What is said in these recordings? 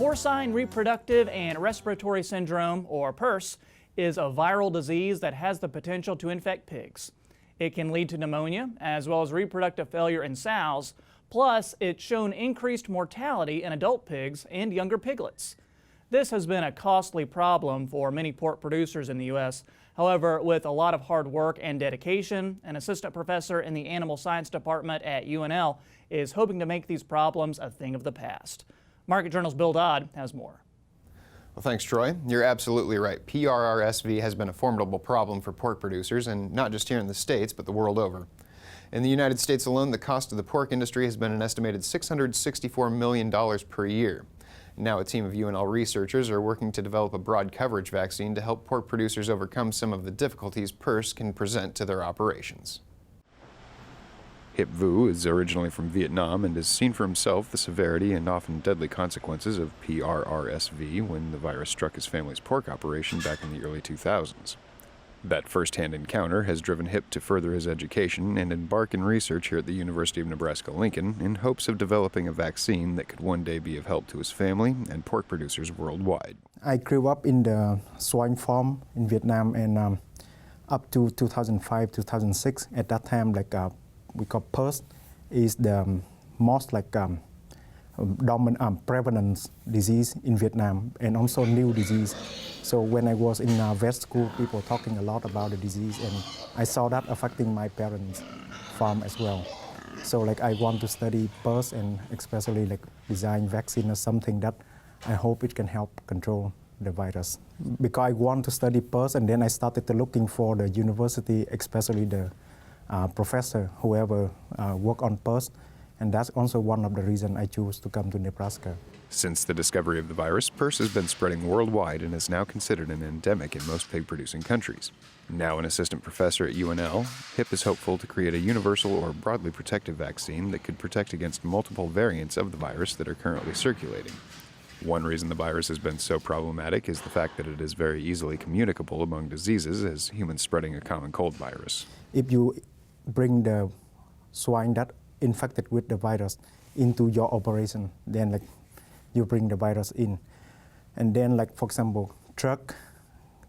Porcine reproductive and respiratory syndrome, or PRRS, is a viral disease that has the potential to infect pigs. It can lead to pneumonia as well as reproductive failure in sows, plus it's shown increased mortality in adult pigs and younger piglets. This has been a costly problem for many pork producers in the U.S. However, with a lot of hard work and dedication, an assistant professor in the animal science department at UNL is hoping to make these problems a thing of the past. Market Journal's Bill Dodd has more. Well, thanks, Troy. You're absolutely right. PRRSV has been a formidable problem for pork producers, and not just here in the States, but the world over. In the United States alone, the cost of the pork industry has been an estimated $664 million per year. Now a team of UNL researchers are working to develop a broad coverage vaccine to help pork producers overcome some of the difficulties PRRS can present to their operations. Hiep Vu is originally from Vietnam and has seen for himself the severity and often deadly consequences of PRRSV when the virus struck his family's pork operation back in the early 2000s. That first-hand encounter has driven Hiep to further his education and embark in research here at the University of Nebraska-Lincoln in hopes of developing a vaccine that could one day be of help to his family and pork producers worldwide. I grew up in the swine farm in Vietnam, and up to 2005-2006, at that time, we call PRRS is the most dominant prevalent disease in Vietnam, and also new disease. So when I was in vet school, people talking a lot about the disease, and I saw that affecting my parents' farm as well. So I want to study PRRS and especially design vaccine or something that I hope it can help control the virus. Because I want to study PRRS, and then I started to looking for the university, especially the professor, whoever work on PRRS, and that's also one of the reasons I choose to come to Nebraska. Since the discovery of the virus, PRRS has been spreading worldwide and is now considered an endemic in most pig-producing countries. Now an assistant professor at UNL, Hiep is hopeful to create a universal or broadly protective vaccine that could protect against multiple variants of the virus that are currently circulating. One reason the virus has been so problematic is the fact that it is very easily communicable among diseases as humans spreading a common cold virus. If you bring the swine that infected with the virus into your operation, then you bring the virus in. And then for example, truck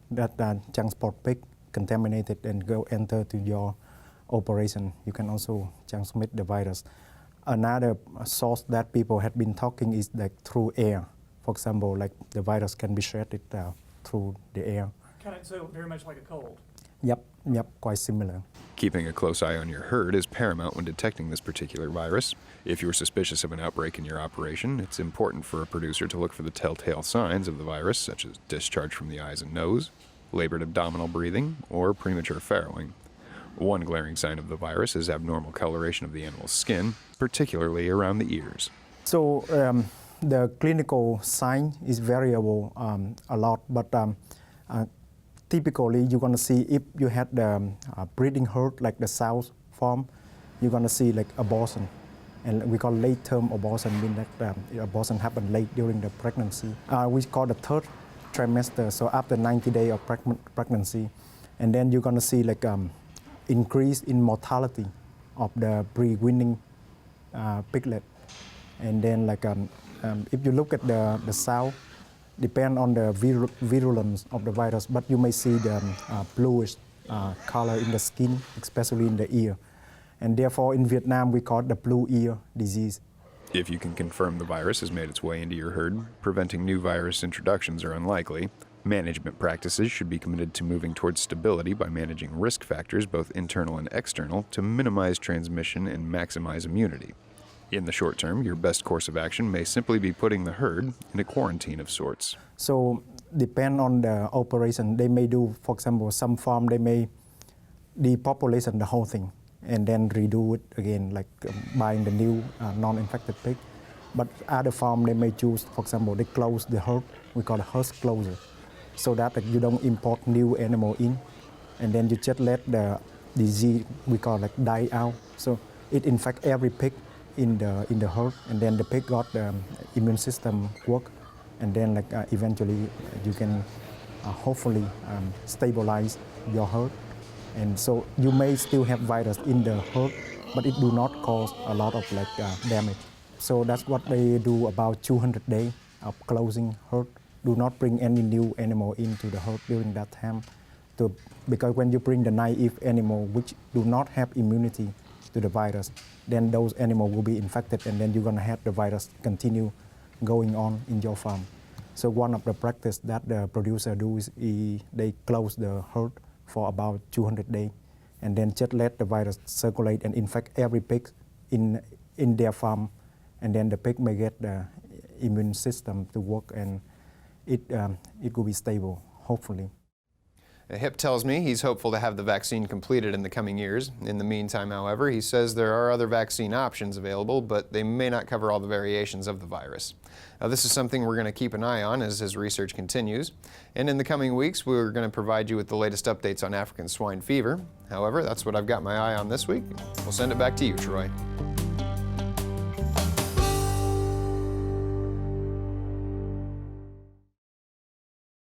that transport pig contaminated and enter to your operation, you can also transmit the virus. Another source that people have been talking is through air. For example, the virus can be shedded through the air. So very much like a cold. Yep, quite similar. Keeping a close eye on your herd is paramount when detecting this particular virus. If you're suspicious of an outbreak in your operation, it's important for a producer to look for the telltale signs of the virus, such as discharge from the eyes and nose, labored abdominal breathing, or premature farrowing. One glaring sign of the virus is abnormal coloration of the animal's skin, particularly around the ears. So the clinical sign is variable a lot, but typically, you're going to see if you had the breeding herd, like the sow farm, you're going to see abortion. And we call late-term abortion, means that abortion happened late during the pregnancy. We call the third trimester, so after 90 days of pregnancy. And then you're going to see increase in mortality of the breeding piglet. And then if you look at the sow, depend on the virulence of the virus, but you may see the bluish color in the skin, especially in the ear. And therefore, in Vietnam, we call it the blue ear disease. If you can confirm the virus has made its way into your herd, preventing new virus introductions are unlikely. Management practices should be committed to moving towards stability by managing risk factors, both internal and external, to minimize transmission and maximize immunity. In the short term, your best course of action may simply be putting the herd in a quarantine of sorts. So, depend on the operation. They may do, for example, some farm, they may depopulation the whole thing and then redo it again, buying the new non-infected pig. But other farm, they may choose, for example, they close the herd. We call it herd closure, so that you don't import new animal in, and then you just let the disease, we call die out. So it infects every pig in the herd, and then the pig got the immune system work, and then eventually you can hopefully stabilize your herd. And so you may still have virus in the herd, but it do not cause a lot of damage. So that's what they do about 200 days of closing herd. Do not bring any new animal into the herd during that time, because when you bring the naive animal which do not have immunity to the virus, then those animals will be infected, and then you're going to have the virus continue going on in your farm. So one of the practice that the producer do is they close the herd for about 200 days, and then just let the virus circulate and infect every pig in their farm, and then the pig may get the immune system to work, and it will be stable, hopefully. Hiep tells me he's hopeful to have the vaccine completed in the coming years. In the meantime, however, he says there are other vaccine options available, but they may not cover all the variations of the virus. Now, this is something we're going to keep an eye on as his research continues. And in the coming weeks, we're going to provide you with the latest updates on African swine fever. However, that's what I've got my eye on this week. We'll send it back to you, Troy.